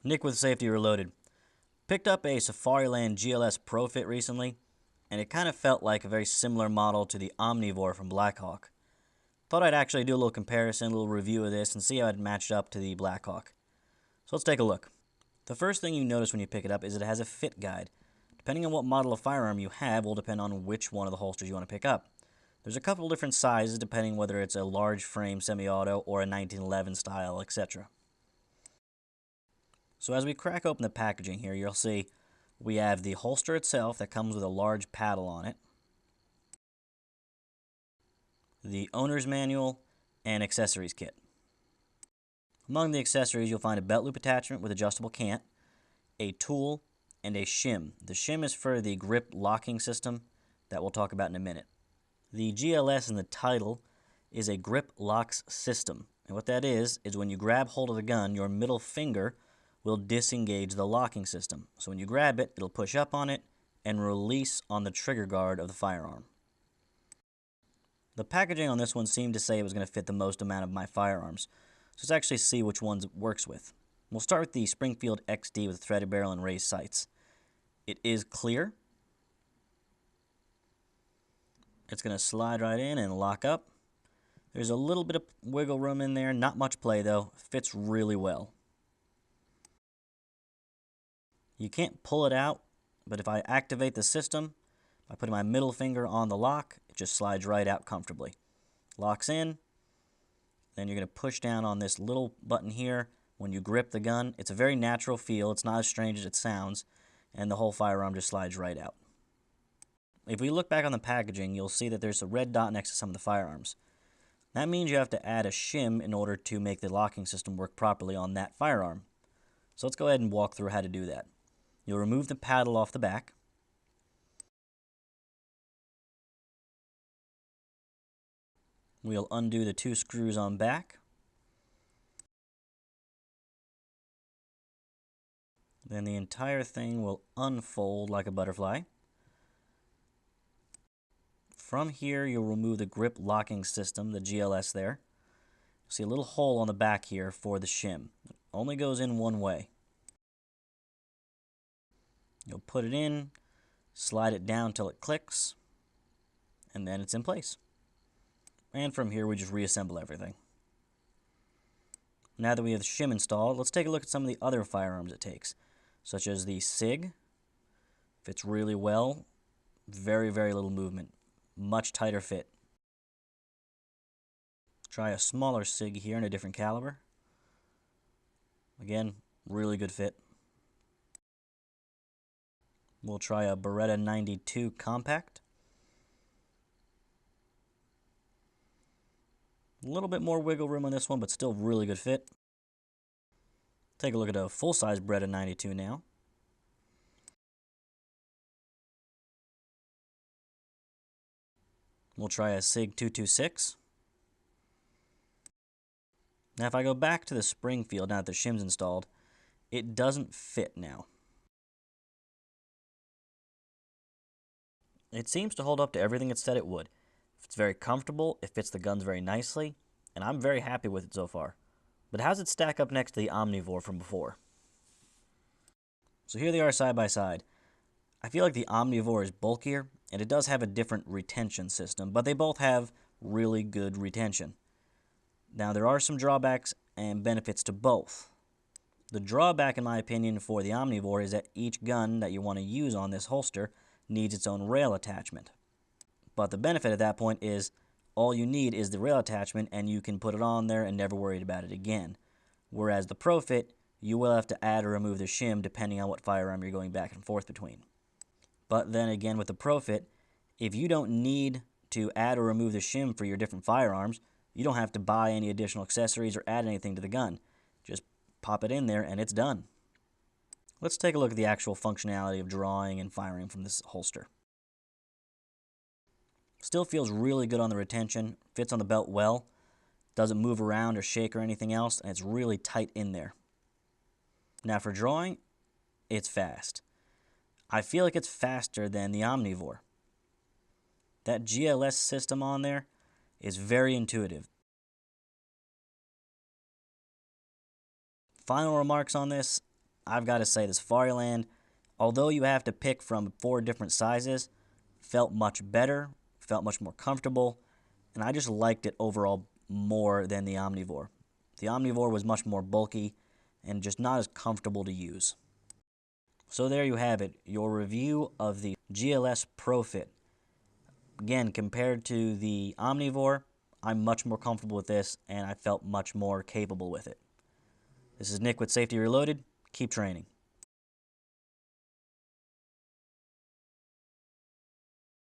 Nick with Safety Reloaded. Picked up a Safariland GLS Pro-fit recently, and it kind of felt like a very similar model to the Omnivore from Blackhawk. Thought I'd actually do a little comparison, a little review of this, and see how it matched up to the Blackhawk. So let's take a look. The first thing you notice when you pick it up is it has a fit guide. Depending on what model of firearm you have will depend on which one of the holsters you want to pick up. There's a couple different sizes depending whether it's a large frame semi-auto or a 1911 style, etc. So as we crack open the packaging here, you'll see we have the holster itself that comes with a large paddle on it, the owner's manual, and accessories kit. Among the accessories, you'll find a belt loop attachment with adjustable cant, a tool, and a shim. The shim is for the grip locking system that we'll talk about in a minute. The GLS in the title is a grip locks system. And what that is when you grab hold of the gun, your middle finger will disengage the locking system. So when you grab it, it'll push up on it and release on the trigger guard of the firearm. The packaging on this one seemed to say it was going to fit the most amount of my firearms. So let's actually see which ones it works with. We'll start with the Springfield XD with threaded barrel and raised sights. It is clear. It's going to slide right in and lock up. There's a little bit of wiggle room in there, not much play though. Fits really well. You can't pull it out, but if I activate the system by putting my middle finger on the lock, it just slides right out comfortably. Locks in, then you're going to push down on this little button here when you grip the gun. It's a very natural feel, it's not as strange as it sounds, and the whole firearm just slides right out. If we look back on the packaging, you'll see that there's a red dot next to some of the firearms. That means you have to add a shim in order to make the locking system work properly on that firearm. So let's go ahead and walk through how to do that. You'll remove the paddle off the back. We'll undo the 2 screws on back. Then the entire thing will unfold like a butterfly. From here, you'll remove the grip locking system, the GLS there. You'll see a little hole on the back here for the shim. It only goes in one way. You'll put it in, slide it down till it clicks, and then it's in place. And from here, we just reassemble everything. Now that we have the shim installed, let's take a look at some of the other firearms it takes, such as the SIG. Fits really well. Very, very little movement. Much tighter fit. Try a smaller SIG here in a different caliber. Again, really good fit. We'll try a Beretta 92 compact. A little bit more wiggle room on this one, but still really good fit. Take a look at a full-size Beretta 92 now. We'll try a SIG 226. Now if I go back to the Springfield, now that the shim's installed, it doesn't fit now. It seems to hold up to everything it said it would. It's very comfortable, it fits the guns very nicely, and I'm very happy with it so far. But how does it stack up next to the Omnivore from before? So here they are side by side. I feel like the Omnivore is bulkier, and it does have a different retention system, but they both have really good retention. Now there are some drawbacks and benefits to both. The drawback, in my opinion, for the Omnivore is that each gun that you want to use on this holster needs its own rail attachment. But the benefit at that point is all you need is the rail attachment and you can put it on there and never worry about it again. Whereas the Pro-fit, you will have to add or remove the shim depending on what firearm you're going back and forth between. But then again with the Pro-fit, if you don't need to add or remove the shim for your different firearms, you don't have to buy any additional accessories or add anything to the gun. Just pop it in there and it's done. Let's take a look at the actual functionality of drawing and firing from this holster. Still feels really good on the retention, fits on the belt well, doesn't move around or shake or anything else, and it's really tight in there. Now for drawing, it's fast. I feel like it's faster than the Omnivore. That GLS system on there is very intuitive. Final remarks on this, I've got to say the Safariland, although you have to pick from 4 different sizes, felt much better, felt much more comfortable, and I just liked it overall more than the Omnivore. The Omnivore was much more bulky and just not as comfortable to use. So there you have it, your review of the GLS Pro-fit. Again, compared to the Omnivore, I'm much more comfortable with this, and I felt much more capable with it. This is Nick with Safety Reloaded. Keep training.